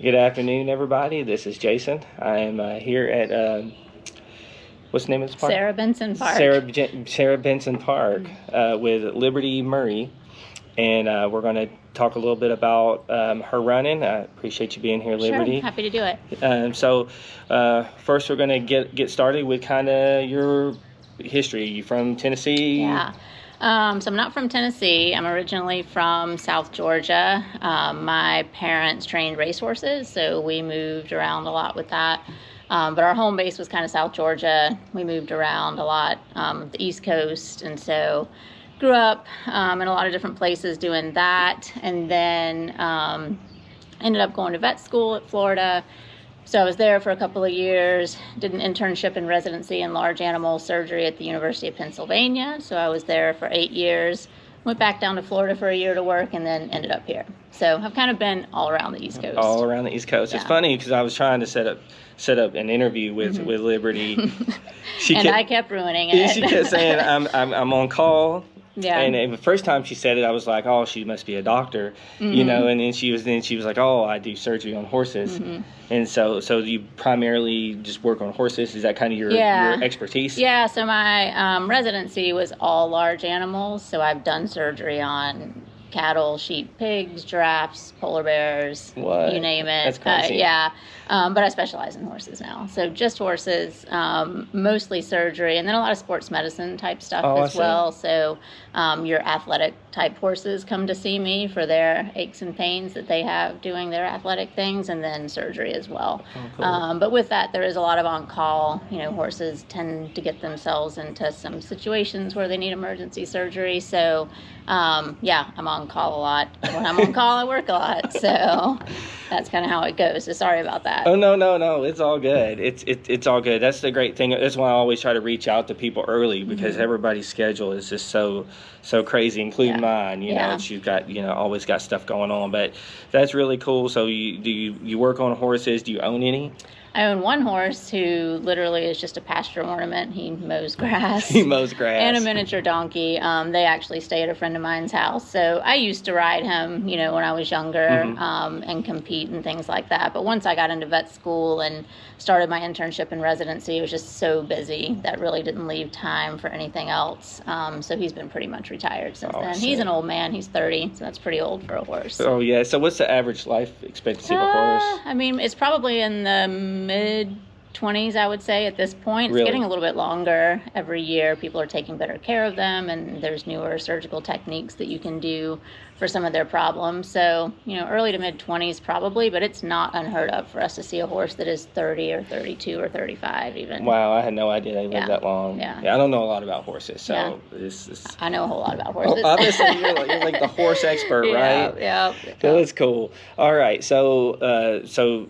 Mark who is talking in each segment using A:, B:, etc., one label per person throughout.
A: Good afternoon, everybody. This is Jason. I am here at, what's the name of this park?
B: Sarah Benson Park.
A: Sarah Benson Park with Liberty Murray. And we're going to talk a little bit about her running. I appreciate you being here, Liberty.
B: Sure, happy to do it.
A: So first we're going to get started with kind of your history. You from Tennessee?
B: Yeah. So I'm not from Tennessee. I'm originally from South Georgia. My parents trained racehorses, so we moved around a lot with that. But our home base was kind of South Georgia. We moved around a lot, the East Coast, and so grew up in a lot of different places doing that, and then ended up going to vet school at Florida. So I was there for a couple of years, did an internship and residency in large animal surgery at the University of Pennsylvania. So I was there for 8 years, went back down to Florida for a year to work, and then ended up here. So I've kind of been all around the East Coast.
A: All around the East Coast. Yeah. It's funny because I was trying to set up an interview with Liberty.
B: I kept ruining it.
A: She kept saying, I'm on call.
B: Yeah.
A: And the first time she said it, I was like, oh, she must be a doctor, you know. And then she was like, oh, I do surgery on horses. And so you primarily just work on horses. Is that kind of your expertise?
B: Yeah. So my residency was all large animals. So I've done surgery on cattle, sheep, pigs, giraffes, polar bears, you name it.
A: That's crazy.
B: But I specialize in horses now. So just horses, mostly surgery, and then a lot of sports medicine type stuff as well. So your athletic type horses come to see me for their aches and pains that they have doing their athletic things, and then surgery as well.
A: Oh, cool.
B: But with that, there is a lot of on-call. You know, horses tend to get themselves into some situations where they need emergency surgery. So, I'm on call a lot. When I'm on call, I work a lot. So that's kind of how it goes. So sorry about that.
A: Oh, no. It's all good. It's all good. That's the great thing. That's why I always try to reach out to people early, because everybody's schedule is just so crazy, including mine. You know, she's got, always got stuff going on. But that's really cool. So you work on horses? Do you own any?
B: I own one horse who literally is just a pasture ornament. He mows grass.
A: He mows grass.
B: And a miniature donkey. They actually stay at a friend of mine's house. So I used to ride him, when I was younger, and compete and things like that. But once I got into vet school and started my internship and residency, it was just so busy that really didn't leave time for anything else. So he's been pretty much retired since then. He's an old man. He's 30, so that's pretty old for a horse.
A: Oh, yeah. So what's the average life expectancy of a horse?
B: I mean, it's probably in the mid-20s, I would say, at this point. It's
A: really
B: getting a little bit longer every year. People are taking better care of them, and there's newer surgical techniques that you can do for some of their problems. So, early to mid-20s probably, but it's not unheard of for us to see a horse that is 30 or 32 or 35 even.
A: Wow, I had no idea they lived that long.
B: Yeah,
A: I don't know a lot about horses, so
B: I know a whole lot about horses.
A: Oh, obviously, you're like the horse expert, right?
B: Yeah.
A: That's cool. All right, so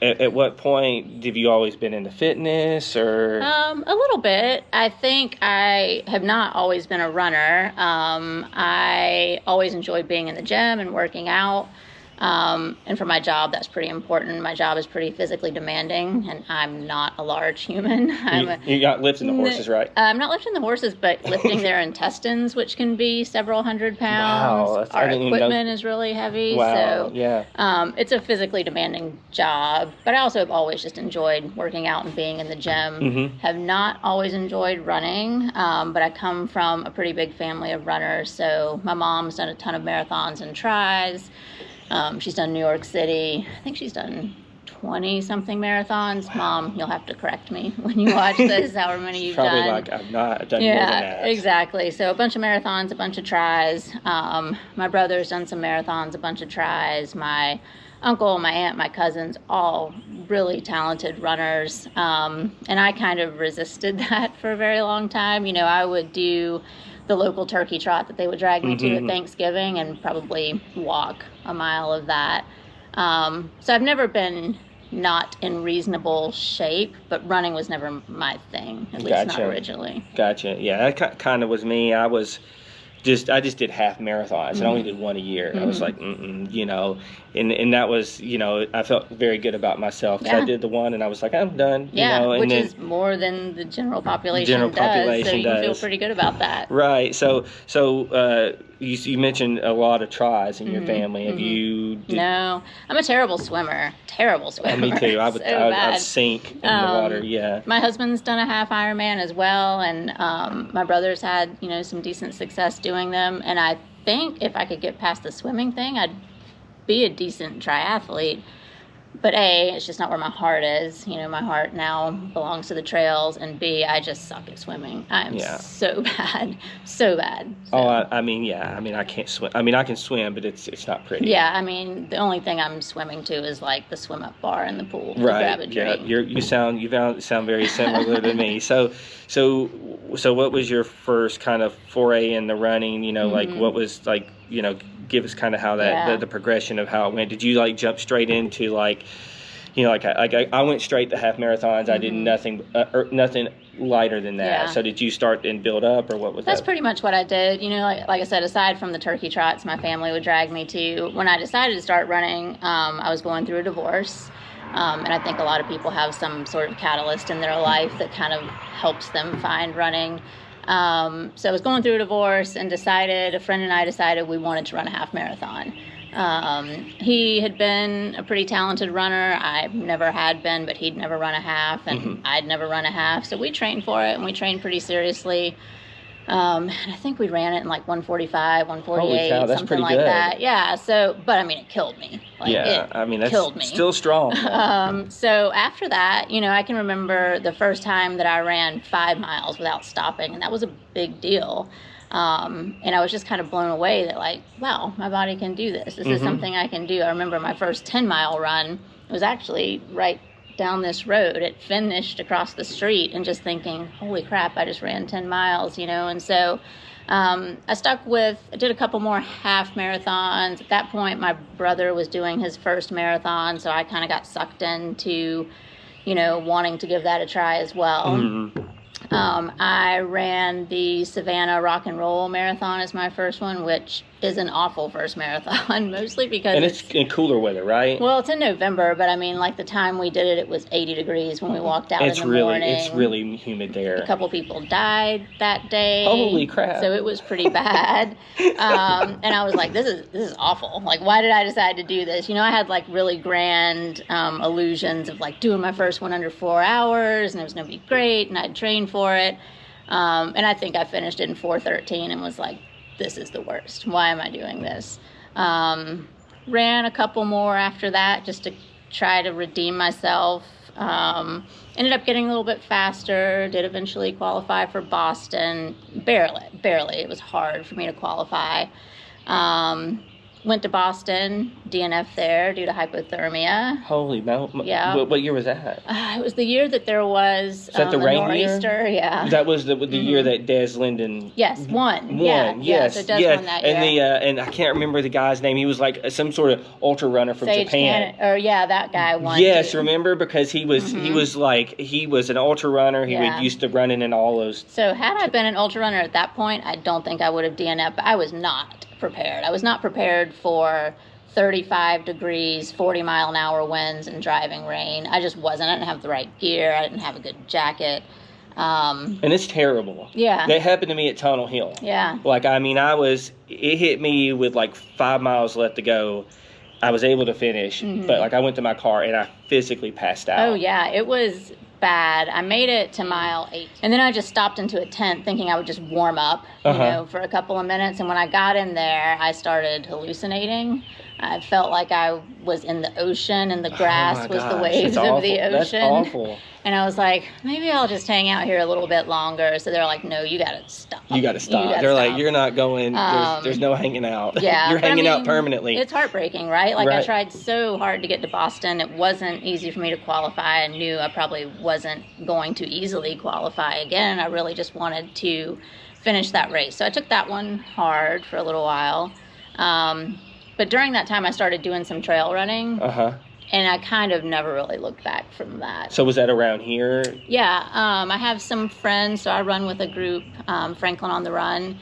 A: at what point have you always been into fitness, or?
B: A little bit. I think I have not always been a runner. I always enjoyed being in the gym and working out. And for my job, that's pretty important. My job is pretty physically demanding, and I'm not a large human.
A: You're not lifting the horses, right?
B: I'm not lifting the horses, but lifting their intestines, which can be several hundred pounds.
A: Wow,
B: our equipment is really heavy.
A: Wow,
B: so, it's a physically demanding job, but I also have always just enjoyed working out and being in the gym. Have not always enjoyed running, but I come from a pretty big family of runners. So my mom's done a ton of marathons and tris. She's done New York City. I think she's done 20-something marathons. Mom, you'll have to correct me when you watch this, however many you've
A: probably
B: done.
A: Probably I've done more than that.
B: Exactly. So a bunch of marathons, a bunch of tris. My brother's done some marathons, a bunch of tris. My uncle, my aunt, my cousins, all really talented runners. And I kind of resisted that for a very long time. I would do the local turkey trot that they would drag me to at Thanksgiving and probably walk a mile of that. So I've never been not in reasonable shape, but running was never my thing, at least not originally.
A: Gotcha. Yeah, that kind of was me. I was I just did half marathons. I only did one a year. I was like, you know, and that was, you know, I felt very good about myself because I did the one and I was like, I'm done.
B: Yeah,
A: you know, and
B: which
A: then,
B: is more than the general population does. So you can feel pretty good about that.
A: Right. So you mentioned a lot of tries in your family. Have you?
B: No, I'm a terrible swimmer.
A: Me too. I'd sink in the water. Yeah.
B: My husband's done a half Ironman as well, and my brother's had, you know, some decent success doing them. And I think if I could get past the swimming thing, I'd be a decent triathlete. But A, it's just not where my heart is. You know, my heart now belongs to the trails. And B, I just suck at swimming. I'm so bad. So bad. So.
A: Oh, I mean, I can't swim. I mean, I can swim, but it's not pretty.
B: Yeah, I mean, the only thing I'm swimming to is like the swim up bar in the pool.
A: Right.
B: To grab a drink.
A: Yeah. You sound very similar to me. So what was your first kind of foray in the running? You know, like what was like, you know, give us kind of how that the progression of how it went. Did you like jump straight into like, you know, like I went straight to half marathons. I did nothing lighter than that.
B: Yeah.
A: So did you start and build up, or what was that?
B: That's pretty much what I did. You know, like I said, aside from the turkey trots my family would drag me to, when I decided to start running, I was going through a divorce. And I think a lot of people have some sort of catalyst in their life that kind of helps them find running. So I was going through a divorce and a friend and I decided we wanted to run a half marathon. He had been a pretty talented runner. I never had been, but he'd never run a half, and I'd never run a half. So we trained for it, and we trained pretty seriously. And I think we ran it in like 145, 148,
A: Holy cow, that's
B: something like
A: good.
B: That. Yeah. So, but I mean, it killed me. Like,
A: I mean, that's
B: killed me.
A: Still strong.
B: So after that, you know, I can remember the first time that I ran 5 miles without stopping, and that was a big deal. And I was just kind of blown away that, like, wow, my body can do this. This is something I can do. I remember my first 10-mile run. It was actually right down this road. It finished across the street, and just thinking, holy crap, I just ran 10 miles, you know. And so I did a couple more half marathons. At that point, my brother was doing his first marathon, so I kind of got sucked into, you know, wanting to give that a try as well. I ran the Savannah Rock and Roll Marathon as my first one, which is an awful first marathon, mostly because
A: it's in cooler weather, right?
B: Well, it's in November, but I mean, like the time we did it, it was 80 degrees when we walked out in the morning.
A: It's really humid there.
B: A couple people died that day.
A: Holy crap.
B: So it was pretty bad. And I was like, this is awful. Like, why did I decide to do this? You know, I had like really grand illusions of like doing my first one under 4 hours, and it was going to be great, and I'd trained for it. And I think I finished it in 4:13 and was like, this is the worst. Why am I doing this? Ran a couple more after that just to try to redeem myself. Ended up getting a little bit faster. Did eventually qualify for Boston. Barely. It was hard for me to qualify. Went to Boston, DNF there due to hypothermia.
A: Holy mountain!
B: Yeah.
A: What year was that?
B: It was the year that there was
A: that the rain
B: nor'easter.
A: Year?
B: Yeah.
A: That was the year that Des Linden.
B: Yes, won.
A: Yes.
B: So Des won that year.
A: And I can't remember the guy's name. He was like some sort of ultra runner from Japan.
B: That guy won.
A: Yes,
B: too.
A: Remember, because he was an ultra runner. He was used to running in all those.
B: So had I been an ultra runner at that point, I don't think I would have DNF. But I was not prepared. I was not prepared for 35 degrees, 40-mile-an-hour winds, and driving rain. I just wasn't. I didn't have the right gear. I didn't have a good jacket. And
A: it's terrible.
B: Yeah.
A: That happened to me at Tunnel Hill.
B: Yeah.
A: Like, I mean, it hit me with like 5 miles left to go. I was able to finish, but like I went to my car and I physically passed out.
B: Oh, yeah. It was bad. I made it to mile 8. And then I just stopped into a tent thinking I would just warm up, you know, for a couple of minutes. And when I got in there, I started hallucinating. I felt like I was in the ocean and the grass was the waves of the ocean.
A: That's awful.
B: And I was like, maybe I'll just hang out here a little bit longer. So they're like, no, you got to stop.
A: You got to stop. They're like, you're not going, there's no hanging out.
B: Yeah.
A: You're hanging out permanently.
B: It's heartbreaking, right? Like, I tried so hard to get to Boston. It wasn't easy for me to qualify. I knew I probably wasn't going to easily qualify again. I really just wanted to finish that race. So I took that one hard for a little while. But during that time, I started doing some trail running. And I kind of never really looked back from that.
A: So was that around here?
B: Yeah. I have some friends, so I run with a group, Franklin on the Run.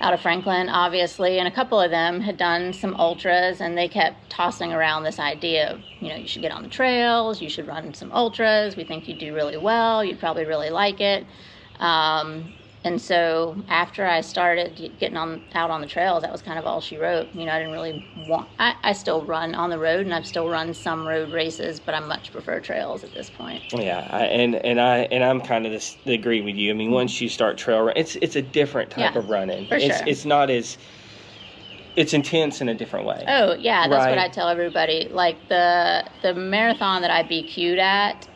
B: out of Franklin, obviously, and a couple of them had done some ultras, and they kept tossing around this idea of, you should get on the trails, you should run some ultras, we think you'd do really well, you'd probably really like it. And so after I started getting out on the trails, that was kind of all she wrote. I didn't really I still run on the road, and I've still run some road races, but I much prefer trails at this point.
A: Yeah, I'm kind of agree with you. I mean, once you start trail running, it's a different type of running.
B: For sure.
A: It's not as, it's intense in a different way.
B: Oh yeah, that's what I tell everybody. Like the marathon that I BQ'd at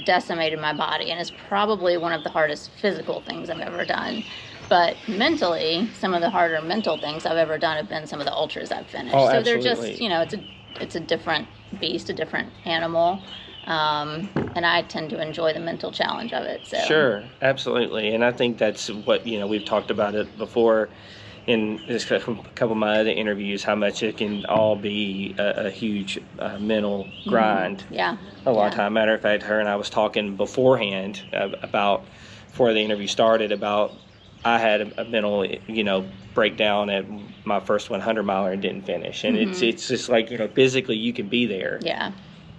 B: decimated my body, and it's probably one of the hardest physical things I've ever done. But mentally, some of the harder mental things I've ever done have been some of the ultras I've finished.
A: Oh,
B: so
A: absolutely.
B: They're just, it's a different beast, a different animal. And I tend to enjoy the mental challenge of it. So.
A: Sure, absolutely. And I think that's what, we've talked about it before in just a couple of my other interviews, how much it can all be a huge mental grind.
B: Yeah.
A: A lot of time. Matter of fact, her and I was talking beforehand about, before the interview started, about I had a mental, breakdown at my first 100 miler and didn't finish. And it's just like, physically you can be there.
B: Yeah.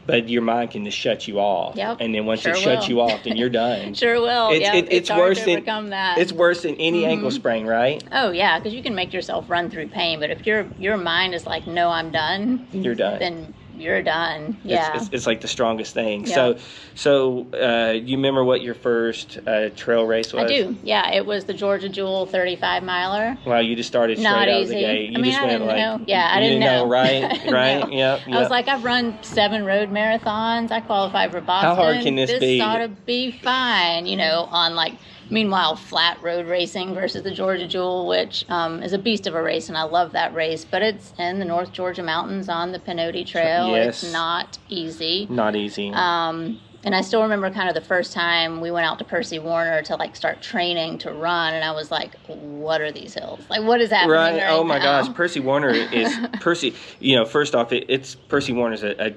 A: But your mind can just shut you off.
B: Yep.
A: And then once it shuts you off, then you're done.
B: Sure will. It's hard
A: worse
B: to overcome that.
A: It's worse than any ankle sprain, right?
B: Oh, yeah, because you can make yourself run through pain. But if your mind is like, no, I'm done.
A: You're done.
B: Then you're done. Yeah.
A: It's like the strongest thing.
B: Yep.
A: So you remember what your first trail race was?
B: I do. Yeah, it was the Georgia Jewel 35 miler.
A: Wow, you just started straight out of the gate.
B: I didn't know. Yeah, I didn't know.
A: Right? Right? Yep.
B: I was like, I've run 7 road marathons. I qualified for Boston.
A: How hard can this be?
B: This ought to be fine, on like, meanwhile, flat road racing versus the Georgia Jewel, which is a beast of a race, and I love that race. But it's in the North Georgia mountains on the Pinoti Trail.
A: Yes.
B: It's not easy.
A: Not easy.
B: And I still remember kind of the first time we went out to Percy Warner to like start training to run, and I was like, what are these hills? Like, what is happening right
A: oh my
B: now?
A: gosh, Percy Warner is Percy. First off, it's Percy Warner's a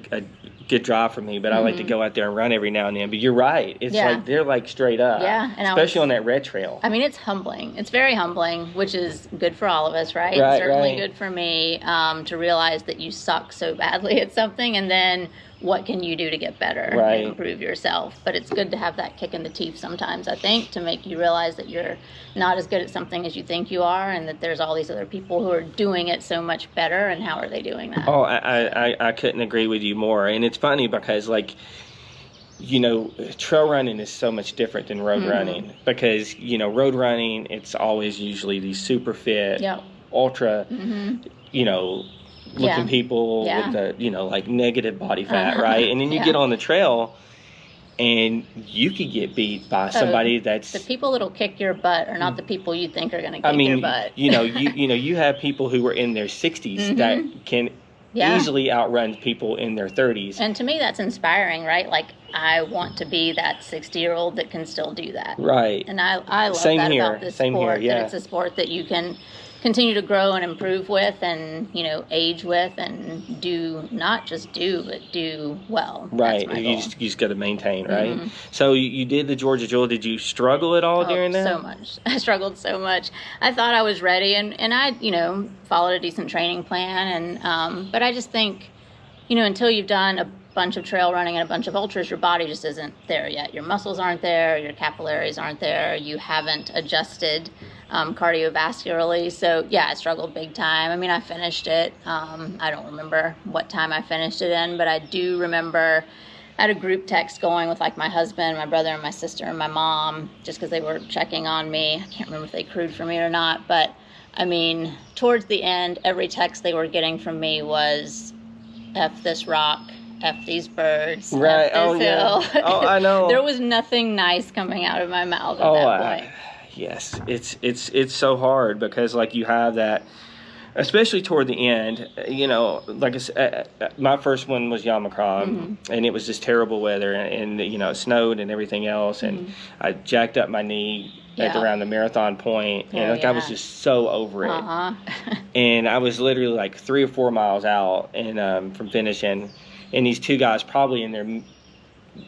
A: good drive for me, but I like to go out there and run every now and then. But you're right, it's like they're like straight up.
B: Yeah, and
A: especially on that red trail.
B: I mean, it's humbling. It's very humbling, which is good for all of us, right?
A: Right,
B: Certainly good for me to realize that you suck so badly at something, and then what can you do to get better and improve yourself? But it's good to have that kick in the teeth sometimes, I think, to make you realize that you're not as good at something as you think you are, and that there's all these other people who are doing it so much better, and how are they doing that?
A: Oh, I couldn't agree with you more. And it's funny because, like, trail running is so much different than road running, because, road running, it's always usually these super fit, ultra, looking people with the, like negative body fat, right? And then you get on the trail and you could get beat by somebody that's...
B: The people that'll kick your butt are not the people you think are going to kick your butt.
A: You have people who are in their 60s that can easily outrun people in their 30s.
B: And to me, that's inspiring, right? Like, I want to be that 60-year-old that can still do that.
A: Right.
B: And I love that about this sport, that it's a sport that you can continue to grow and improve with, and age with, and do, not just do, but do well.
A: Right. You just got to maintain, right? So you did the Georgia Jewel. Did you struggle at all during that?
B: So much. I struggled so much. I thought I was ready, and I followed a decent training plan, and but I just think until you've done a bunch of trail running and a bunch of ultras, your body just isn't there yet. Your muscles aren't there, your capillaries aren't there, you haven't adjusted cardiovascularly. So yeah, I struggled big time. I mean, I finished it. I don't remember what time I finished it in, but I do remember I had a group text going with like my husband, my brother, and my sister, and my mom, just because they were checking on me. I can't remember if they crewed for me or not, but I mean, towards the end, every text they were getting from me was, F this rock, F these birds,
A: right?
B: F this hill.
A: Oh, I know.
B: There was nothing nice coming out of my mouth at that point.
A: Yes, it's so hard, because like you have that, especially toward the end. Like I said, my first one was Yamacraw, and it was just terrible weather, and it snowed and everything else, and I jacked up my knee around the marathon point, and I was just so over it. And I was literally like 3 or 4 miles out and from finishing, and these two guys probably in their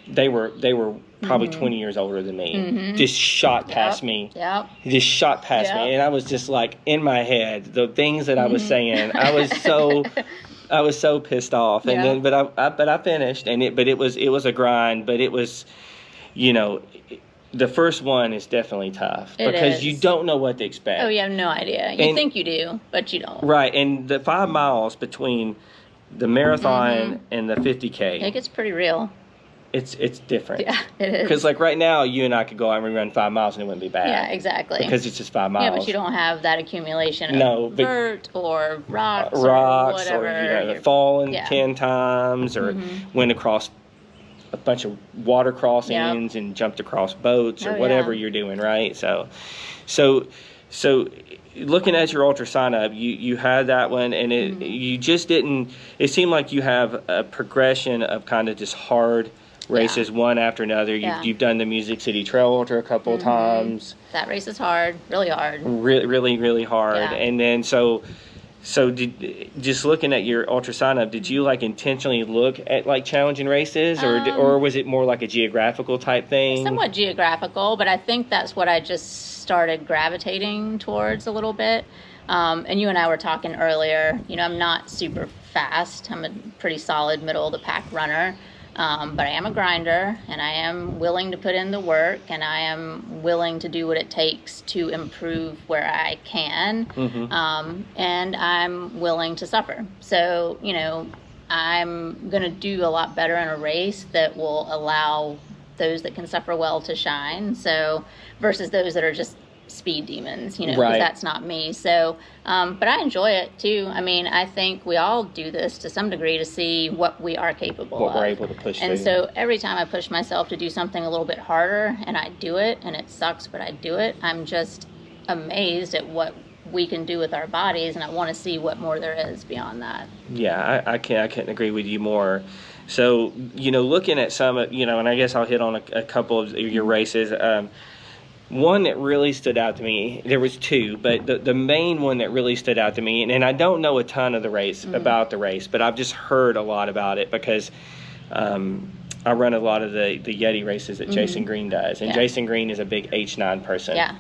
A: they were probably 20 years older than me. Just shot past me.
B: Yep.
A: Just shot past me, and I was just like in my head the things that I was saying. I was so pissed off, and then but I finished, and it was a grind, but it was, you know. The first one is definitely tough because you don't know what to expect.
B: Oh, you have no idea. You think you do, but you don't.
A: Right, and the 5 miles between the marathon and the 50K.
B: It gets pretty real.
A: It's different.
B: Yeah, it is.
A: Because like right now, you and I could go out and run 5 miles and it wouldn't be bad.
B: Yeah, exactly.
A: Because it's just 5 miles.
B: Yeah, but you don't have that accumulation of dirt or rocks or whatever.
A: Or fallen 10 times or went across a bunch of water crossings and jumped across boats or whatever you're doing, right? So looking at your ultra sign up, you had that one, and you just didn't. It seemed like you have a progression of kind of just hard races one after another. You've done the Music City Trail Ultra a couple of times.
B: That race is hard, really hard.
A: Really hard, and then So just looking at your ultra sign up, did you like intentionally look at like challenging races, or was it more like a geographical type thing?
B: Somewhat geographical, but I think that's what I just started gravitating towards a little bit. And you and I were talking earlier. You know, I'm not super fast. I'm a pretty solid middle of the pack runner. But I am a grinder, and I am willing to put in the work, and I am willing to do what it takes to improve where I can, and I'm willing to suffer. So, you know, I'm going to do a lot better in a race that will allow those that can suffer well to shine, so versus those that are just speed demons, you know, because that's not me. So, but I enjoy it too. I mean, I think we all do this to some degree to see what we are capable of.
A: What we're able to push through.
B: And so every time I push myself to do something a little bit harder and I do it and it sucks, but I do it, I'm just amazed at what we can do with our bodies, and I want to see what more there is beyond that.
A: Yeah, I couldn't agree with you more. So, you know, looking at some, you know, and I guess I'll hit on a couple of your races. One that really stood out to me, there was two, but the main one that really stood out to me, and I don't know a ton of the race, about the race, but I've just heard a lot about it because I run a lot of the Yeti races that Jason Green does, and Jason Green is a big H9 person.
B: Yeah.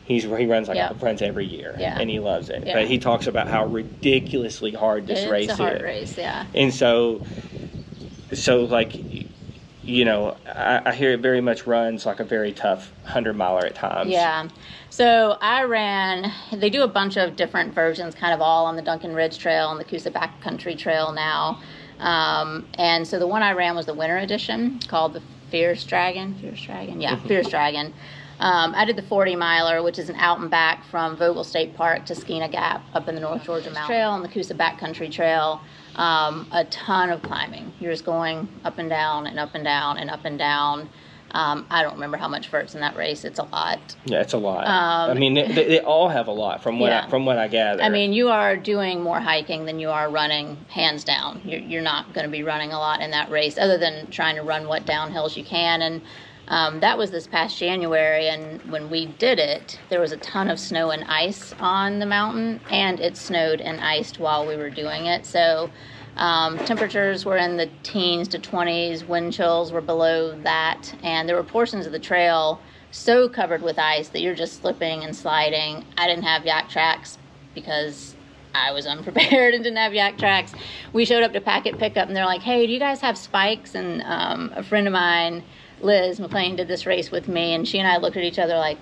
A: He runs runs every year, and he loves it. But he talks about how ridiculously hard this race is.
B: It's a hard race, yeah.
A: And so like, you know, I hear it very much runs like a very tough 100-miler at times.
B: Yeah. So they do a bunch of different versions, kind of all on the Duncan Ridge Trail and the Coosa Backcountry Trail now. And so the one I ran was the winter edition called the Fierce Dragon. Yeah, Fierce Dragon. I did the 40-miler, which is an out and back from Vogel State Park to Skeena Gap up in the North Georgia Mountains Trail and the Coosa Backcountry Trail. A ton of climbing. You're just going up and down and up and down and up and down. I don't remember how much vert's in that race. It's a lot.
A: Yeah, it's a lot. I mean, they all have a lot from what I gather.
B: I mean, you are doing more hiking than you are running, hands down. You're not going to be running a lot in that race, other than trying to run what downhills you can. And that was this past January, and when we did it, there was a ton of snow and ice on the mountain, and it snowed and iced while we were doing it. So temperatures were in the teens to 20s, wind chills were below that, and there were portions of the trail so covered with ice that you're just slipping and sliding. I didn't have yak tracks because I was unprepared and didn't have yak tracks. We showed up to packet pickup, and they're like, hey, do you guys have spikes? And a friend of mine, Liz McLean, did this race with me, and she and I looked at each other like,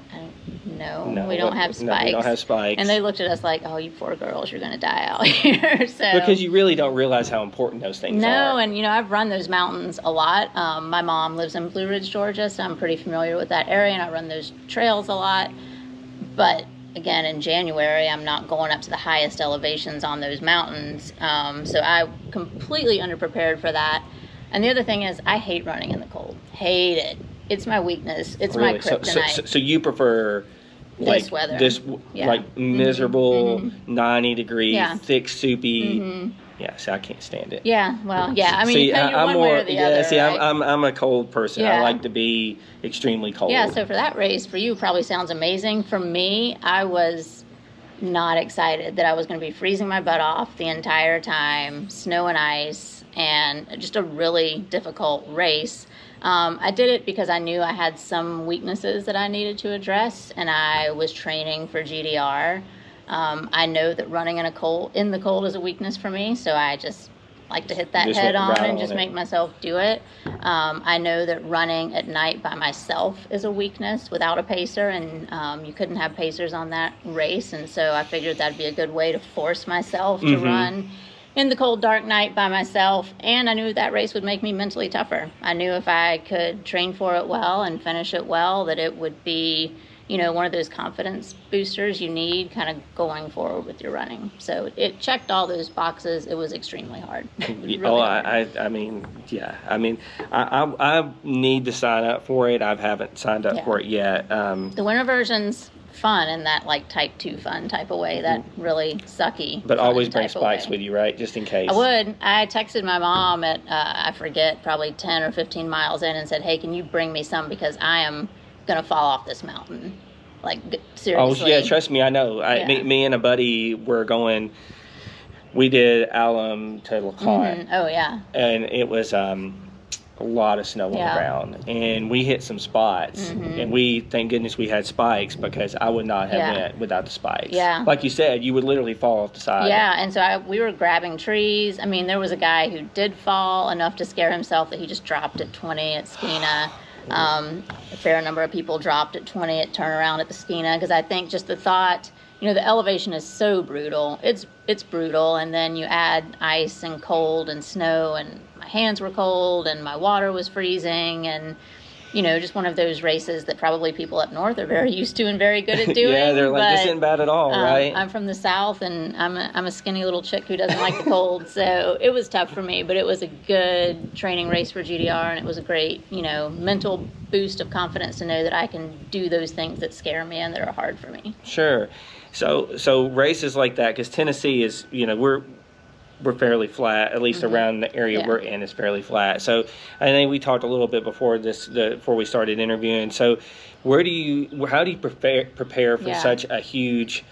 B: no, we don't have spikes.
A: No, we don't have spikes.
B: And they looked at us like, oh, you poor girls, you're going to die out here. So,
A: because you really don't realize how important those things are.
B: No, and, you know, I've run those mountains a lot. My mom lives in Blue Ridge, Georgia, so I'm pretty familiar with that area, and I run those trails a lot. But, again, in January, I'm not going up to the highest elevations on those mountains. So I'm completely underprepared for that. And the other thing is, I hate running in the cold. Hate it. It's my weakness. It's my kryptonite.
A: So you prefer
B: this weather?
A: Like miserable 90 degree, thick, soupy. Yeah, see, I can't stand it.
B: Yeah, well, yeah. I mean, you're one way or the other.
A: See,
B: right?
A: I'm a cold person. I like to be extremely cold.
B: Yeah, so for that race, for you, probably sounds amazing. For me, I was not excited that I was going to be freezing my butt off the entire time, snow and ice, and just a really difficult race. I did it because I knew I had some weaknesses that I needed to address, and I was training for GDR. I know that running in the cold is a weakness for me, so I just like to hit that
A: Just
B: head on
A: rattle
B: and just
A: it.
B: make myself do it. I know that running at night by myself is a weakness without a pacer, and you couldn't have pacers on that race, and so I figured that'd be a good way to force myself to run in the cold, dark night by myself, and I knew that race would make me mentally tougher. I knew if I could train for it well and finish it well, that it would be, one of those confidence boosters you need kind of going forward with your running. So it checked all those boxes. It was extremely hard. Really hard.
A: I mean, yeah. I mean, I need to sign up for it. I haven't signed up for it yet.
B: The winter version's fun in that like type 2 fun type of way, that really sucky.
A: But always bring spikes with you, right? Just in case.
B: I would. I texted my mom at, I forget, probably 10 or 15 miles in and said, hey, can you bring me some because I am going to fall off this mountain. Like, seriously.
A: Oh, yeah, trust me, I know. Me and a buddy were going, we did Alum to LeConte.
B: Oh, yeah.
A: And it was a lot of snow on the ground. And we hit some spots. And thank goodness we had spikes because I would not have went without the spikes.
B: Yeah.
A: Like you said, you would literally fall off the side.
B: Yeah, and so we were grabbing trees. I mean, there was a guy who did fall enough to scare himself that he just dropped at 20 at Skeena. A fair number of people dropped at 20 at turnaround at the Skeena because I think just the thought, the elevation is so brutal. It's brutal, and then you add ice and cold and snow, and my hands were cold and my water was freezing, and just one of those races that probably people up north are very used to and very good at doing.
A: Yeah, they're like, this isn't bad at all, right?
B: I'm from the South, and I'm a skinny little chick who doesn't like the cold, so it was tough for me, but it was a good training race for GDR, and it was a great, mental boost of confidence to know that I can do those things that scare me and that are hard for me.
A: Sure. So races like that, because Tennessee is, we're fairly flat, at least around the area we're in is fairly flat. So I think we talked a little bit before before we started interviewing. So how do you prepare for such a huge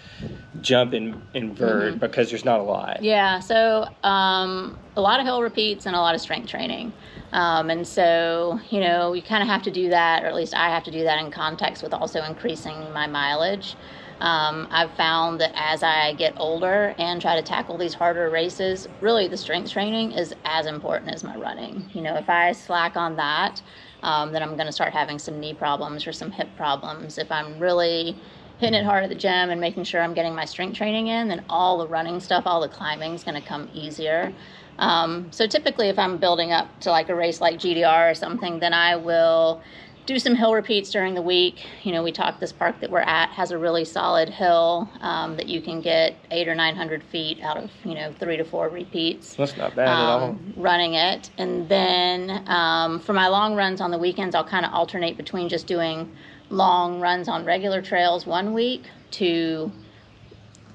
A: jump in vert because there's not a lot?
B: Yeah, so a lot of hill repeats and a lot of strength training. And so, you kind of have to do that, or at least I have to do that in context with also increasing my mileage. I've found that as I get older and try to tackle these harder races, really the strength training is as important as my running. If I slack on that, then I'm going to start having some knee problems or some hip problems. If I'm really hitting it hard at the gym and making sure I'm getting my strength training in, then all the running stuff, all the climbing is going to come easier. So typically if I'm building up to like a race like GDR or something, then I will do some hill repeats during the week. We talked, this park that we're at has a really solid hill that you can get 800 or 900 feet out of 3 to 4 repeats.
A: That's not bad at all.
B: Running it, and then for my long runs on the weekends, I'll kind of alternate between just doing long runs on regular trails one week to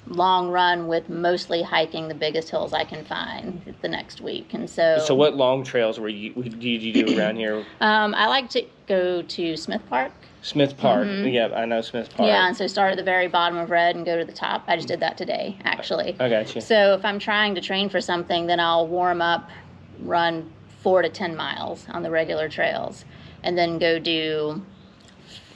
B: long run with mostly hiking the biggest hills I can find the next week. And so
A: what long trails did you do around here?
B: I like to go to Smith Park.
A: Smith Park. Yeah, I know Smith Park.
B: Yeah, and so start at the very bottom of Red and go to the top. I just did that today, actually.
A: I got you.
B: So if I'm trying to train for something, then I'll warm up, run 4 to 10 miles on the regular trails, and then go do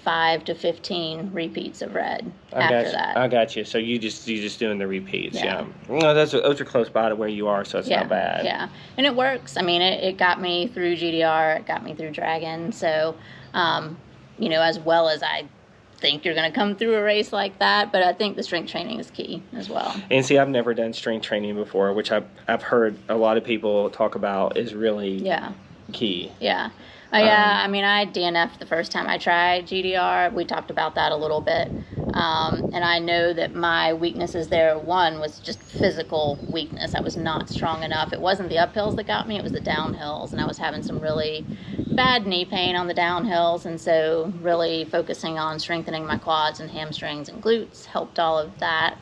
B: 5 to 15 repeats of Red after that.
A: I got you. So you just doing the repeats, yeah. Well, those are close by to where you are, so it's not bad.
B: Yeah, and it works. I mean, it got me through GDR, it got me through Dragon. So, as well as I think you're going to come through a race like that, but I think the strength training is key as well.
A: And see, I've never done strength training before, which I've heard a lot of people talk about is really key.
B: Yeah. I mean, I DNF'd the first time I tried GDR. We talked about that a little bit. And I know that my weaknesses there, one was just physical weakness. I was not strong enough. It wasn't the uphills that got me, it was the downhills. And I was having some really bad knee pain on the downhills. And so really focusing on strengthening my quads and hamstrings and glutes helped all of that.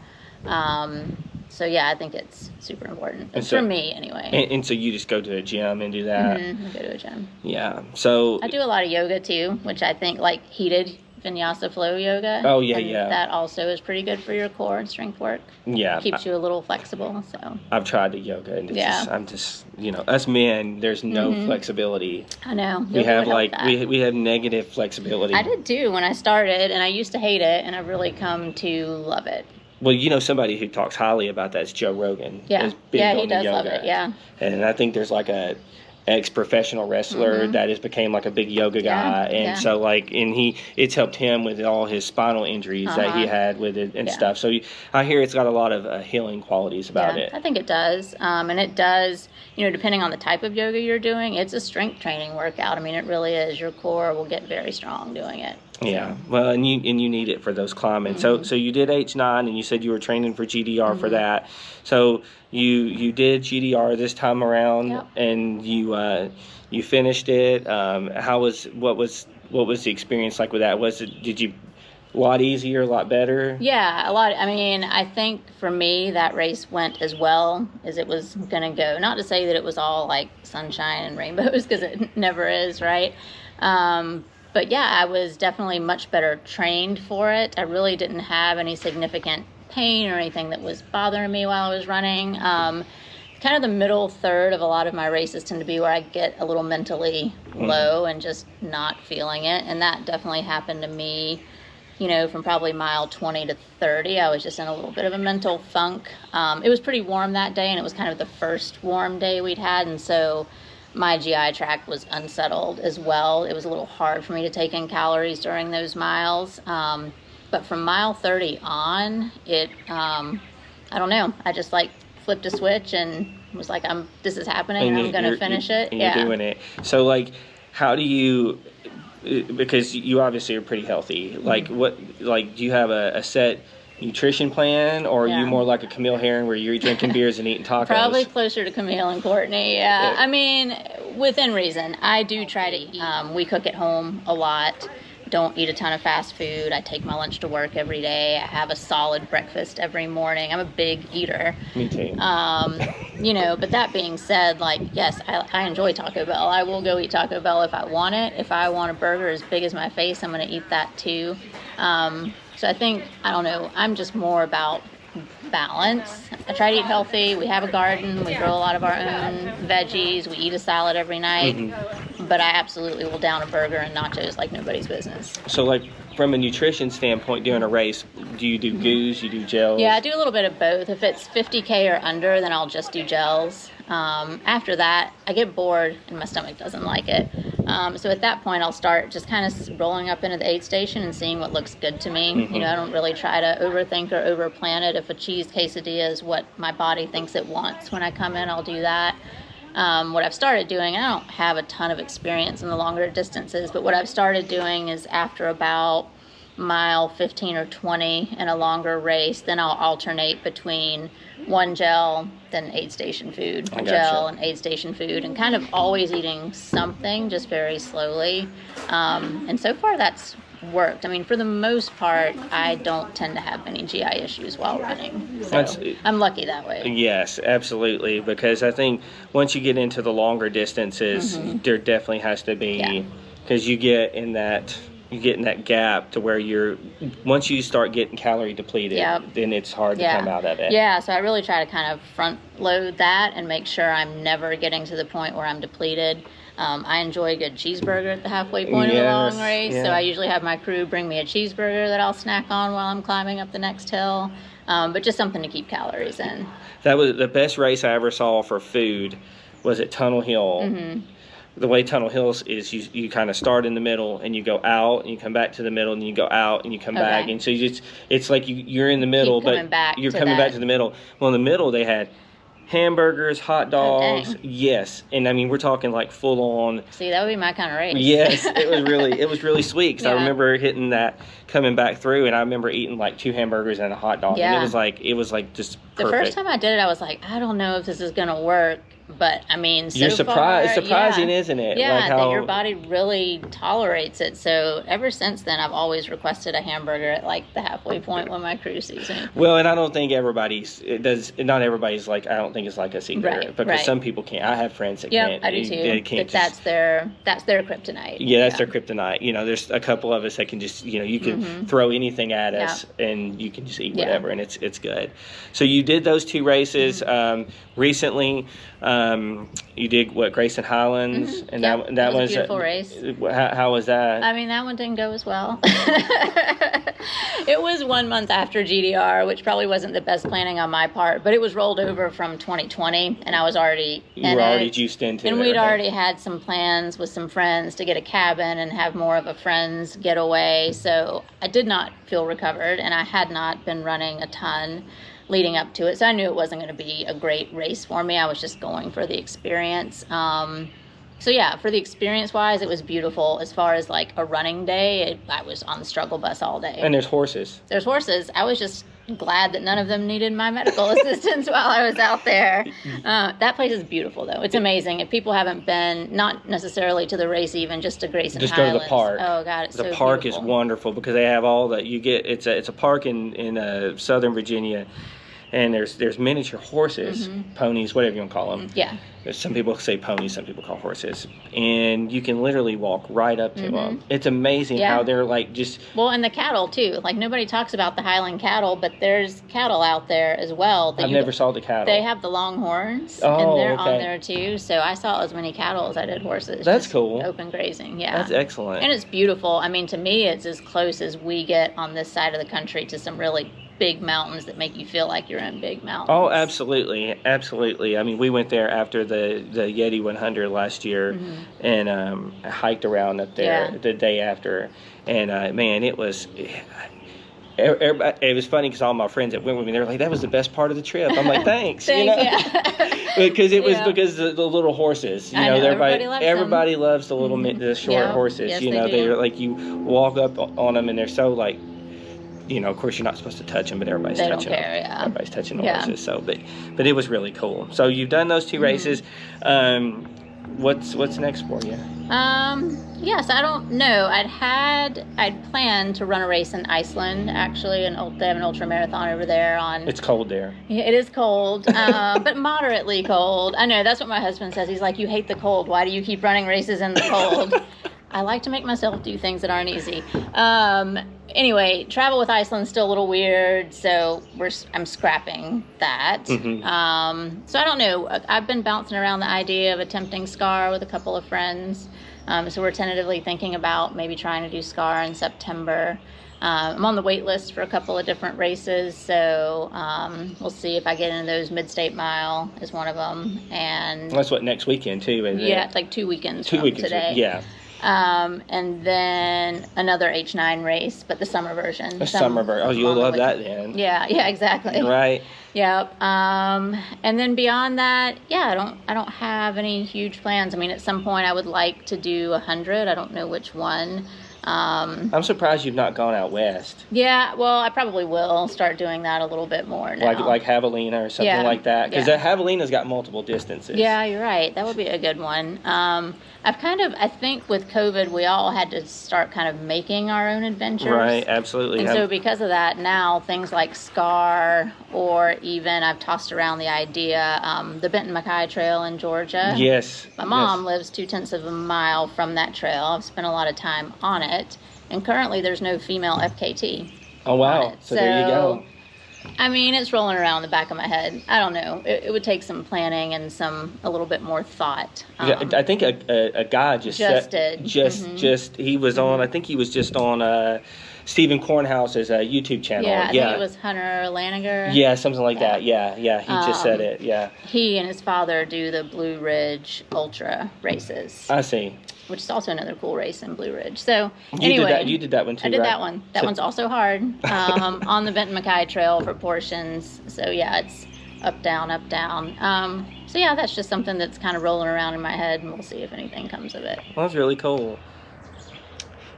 B: So, yeah, I think it's super important. And for me, anyway.
A: And so you just go to a gym and do that?
B: I go to a gym.
A: Yeah. So
B: I do a lot of yoga, too, which I think, like, heated Vinyasa flow yoga.
A: Oh, yeah,
B: and
A: yeah.
B: That also is pretty good for your core and strength work.
A: Yeah.
B: Keeps you a little flexible, so.
A: I've tried the yoga, and I'm just, us men, there's no flexibility.
B: I know.
A: We have we have negative flexibility.
B: I did too when I started, and I used to hate it, and I've really come to love it.
A: Well, somebody who talks highly about that is Joe Rogan.
B: Yeah,
A: He
B: does love it, yeah.
A: And I think there's like a ex-professional wrestler that has became like a big yoga guy, and so it's helped him with all his spinal injuries that he had with it and stuff. So I hear it's got a lot of healing qualities about it.
B: I think it does, and it does, depending on the type of yoga you're doing, it's a strength training workout. I mean, it really is. Your core will get very strong doing it.
A: Yeah, well, and you need it for those climbing. So you did H9, and you said you were training for GDR for that. So you did GDR this time around, and you finished it. What was the experience like with that? Did you a lot easier, a lot better?
B: Yeah, a lot. I mean, I think for me that race went as well as it was gonna go. Not to say that it was all like sunshine and rainbows, because it never is, right? But yeah, I was definitely much better trained for it. I really didn't have any significant pain or anything that was bothering me while I was running. Kind of the middle third of a lot of my races tend to be where I get a little mentally low and just not feeling it. And that definitely happened to me, from probably mile 20 to 30. I was just in a little bit of a mental funk. It was pretty warm that day, and it was kind of the first warm day we'd had. And so my GI tract was unsettled as well. It was a little hard for me to take in calories during those miles. But from mile 30 on, I don't know. I just flipped a switch and was like, this is happening, and I'm going to finish it.
A: And you're doing it. So how do you, because you obviously are pretty healthy, do you have a set nutrition plan, or are you more like a Camille Herron where you're drinking beers and eating tacos?
B: Probably closer to Camille and Courtney. Yeah. I mean, within reason. I do try to eat. We cook at home a lot. Don't eat a ton of fast food. I take my lunch to work every day. I have a solid breakfast every morning. I'm a big eater.
A: Me too.
B: But that being said, yes, I enjoy Taco Bell. I will go eat Taco Bell if I want it. If I want a burger as big as my face, I'm going to eat that too. So I think, I don't know, I'm just more about balance. I try to eat healthy. We have a garden. We grow a lot of our own veggies. We eat a salad every night. But I absolutely will down a burger and nachos like nobody's business.
A: So from a nutrition standpoint during a race, do you do goos, you do gels?
B: Yeah, I do a little bit of both. If it's 50K or under, then I'll just do gels. After that, I get bored and my stomach doesn't like it. So at that point, I'll start just kind of rolling up into the aid station and seeing what looks good to me. I don't really try to overthink or overplan it. If a cheese quesadilla is what my body thinks it wants when I come in, I'll do that. What I've started doing, and I don't have a ton of experience in the longer distances, but what I've started doing is after about mile 15 or 20 in a longer race, then I'll alternate between one gel, then aid station food, gel and aid station food, and kind of always eating something, just very slowly. And so far that's worked. I mean, for the most part, I don't tend to have any GI issues while running. So I'm lucky that way.
A: Yes, absolutely. Because I think once you get into the longer distances, there definitely has to be, because you get in that gap to where once you start getting calorie depleted, then it's hard to come out of it.
B: Yeah, so I really try to kind of front load that and make sure I'm never getting to the point where I'm depleted. I enjoy a good cheeseburger at the halfway point of the long race, so I usually have my crew bring me a cheeseburger that I'll snack on while I'm climbing up the next hill, but just something to keep calories in.
A: That was the best race I ever saw for food, was at Tunnel Hill. The way Tunnel Hills is, you kind of start in the middle and you go out and you come back to the middle and you go out and you come back, and so it's like you're in the middle, but you're coming back to the middle. Well, in the middle they had hamburgers, hot dogs, and I mean we're talking like full on. See,
B: that would be my kind of race.
A: Yes, it was really sweet, because I remember hitting that coming back through, and I remember eating like 2 hamburgers and a hot dog, and it was like just perfect.
B: The first time I did it, I was like, I don't know if this is gonna work. But I mean, so
A: you're surprised.
B: far,
A: It's surprising,
B: yeah,
A: isn't it?
B: yeah,
A: like how
B: that your body really tolerates it. So ever since then, I've always requested a hamburger at like the halfway point when my cruise season.
A: Well, and I don't think not everybody's like, I don't think it's like us either.
B: Right,
A: because
B: right.
A: some people can't. I have friends that
B: Yeah,
A: can't.
B: I do too.
A: They can't
B: That's their kryptonite.
A: Yeah, that's their kryptonite. You know, there's a couple of us that can just, you can throw anything at us and you can just eat whatever, and it's good. So you did those 2 races. Recently, you did Grayson Highlands, and that
B: was a beautiful race.
A: How was that?
B: I mean, that one didn't go as well. It was 1 month after GDR, which probably wasn't the best planning on my part, but it was rolled over from 2020, and I was already
A: juiced into it.
B: And we'd already had some plans with some friends to get a cabin and have more of a friends getaway, so I did not feel recovered, and I had not been running a ton leading up to it, so I knew it wasn't going to be a great race for me. I was just going for the experience. So yeah, for the experience wise, it was beautiful. As far as like a running day, I was on the struggle bus all day.
A: And there's horses.
B: I was just glad that none of them needed my medical assistance while I was out there. That place is beautiful, though. It's amazing. If people haven't been, not necessarily to the race, even just to Grayson
A: Just
B: Highlands.
A: go to the park.
B: Oh God, it's so beautiful.
A: The park is wonderful because they have all that you get. It's a park in Southern Virginia. And there's miniature horses, ponies, whatever you want to call them.
B: Yeah.
A: Some people say ponies, some people call horses. And you can literally walk right up to them. It's amazing how they're like just...
B: Well, and the cattle, too. Like, nobody talks about the Highland cattle, but there's cattle out there as well.
A: I've never saw the cattle.
B: They have the longhorns, and they're on there, too. So I saw as many cattle as I did horses.
A: That's cool.
B: Open grazing, yeah.
A: That's excellent.
B: And it's beautiful. I mean, to me, it's as close as we get on this side of the country to some really big mountains that make you feel like you're in big mountains.
A: Oh, absolutely. Absolutely. I mean, we went there after the Yeti 100 last year and hiked around up there the day after. And, man, it was... It was funny because all my friends that went with me, they were like, "That was the best part of the trip." I'm like, "Thanks," because it was because the little horses. You know, everybody loves the little the short horses.
B: Yes,
A: you know,
B: they do.
A: they're like you walk up on them and they're so like, you know, of course you're not supposed to touch them, but everybody's touching them. Everybody's touching the horses. So, but it was really cool. So you've done those 2 races. What's next for you?
B: Yes, I don't know. I'd planned to run a race in Iceland, actually, and they have an ultra marathon over there on...
A: It's cold there.
B: Yeah, it is cold, but moderately cold. I know, that's what my husband says. He's like, "You hate the cold. Why do you keep running races in the cold?" I like to make myself do things that aren't easy. Anyway, travel with Iceland's still a little weird, so I'm scrapping that. So I don't know. I've been bouncing around the idea of attempting SCAR with a couple of friends. So we're tentatively thinking about maybe trying to do SCAR in September. I'm on the wait list for a couple of different races, so we'll see if I get into those. Mid-State Mile is one of them. And
A: that's what, next weekend too, isn't it?
B: Yeah, it's like 2 weekends from today.
A: Yeah.
B: And then another H9 race, but the summer version.
A: A summer version. Oh, you'll love that then.
B: Yeah, exactly.
A: Right.
B: Yep. And then beyond that, I don't have any huge plans. I mean, at some point I would like to do 100. I don't know which one.
A: I'm surprised you've not gone out west.
B: Yeah, well, I probably will start doing that a little bit more now.
A: Like Javelina or something like that. Because that Javelina's got multiple distances.
B: Yeah, you're right. That would be a good one. I think with COVID, we all had to start kind of making our own adventures.
A: Right, absolutely.
B: And so because of that, now things like SCAR, or even I've tossed around the idea, the Benton Mackay Trail in Georgia.
A: Yes.
B: My mom lives 0.2 of a mile from that trail. I've spent a lot of time on it. And currently there's no female FKT.
A: Oh, wow. So there you go.
B: I mean, it's rolling around the back of my head. I don't know. It would take some planning and a little bit more thought.
A: I think a guy he was on. I think he was just on Stephen Kornhouse's YouTube channel.
B: Yeah, I think it was Hunter Laniger.
A: Yeah, something like that. Yeah. He just said it. Yeah.
B: He and his father do the Blue Ridge Ultra races.
A: I see.
B: Which is also another cool race in Blue Ridge. So
A: you did that one too.
B: I did that one. That one's also hard on the Benton Mackay Trail for portions. So yeah, it's up down, up down. So yeah, that's just something that's kind of rolling around in my head, and we'll see if anything comes of it.
A: Well, that's really cool.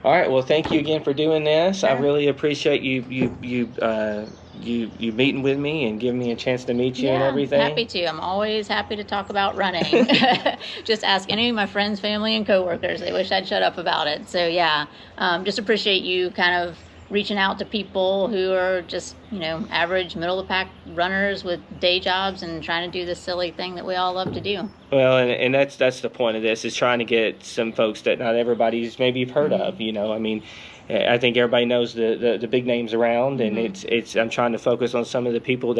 A: All right. Well, thank you again for doing this. Sure. I really appreciate you you meeting with me and giving me a chance to meet you and everything.
B: Happy to. I'm always happy to talk about running. Just ask any of my friends, family, and coworkers. They wish I'd shut up about it. So just appreciate you kind of reaching out to people who are just, average middle of the pack runners with day jobs and trying to do this silly thing that we all love to do.
A: Well, and that's the point of this, is trying to get some folks that not everybody's maybe heard of. I mean, I think everybody knows the big names around, and it's I'm trying to focus on some of the people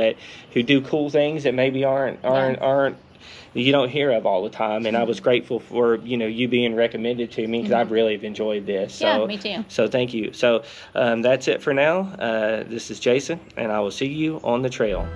A: who do cool things that maybe aren't you don't hear of all the time. And I was grateful for you being recommended to me, because I've really enjoyed this. So,
B: me too.
A: So thank you. So that's it for now. This is Jason, and I will see you on the trail.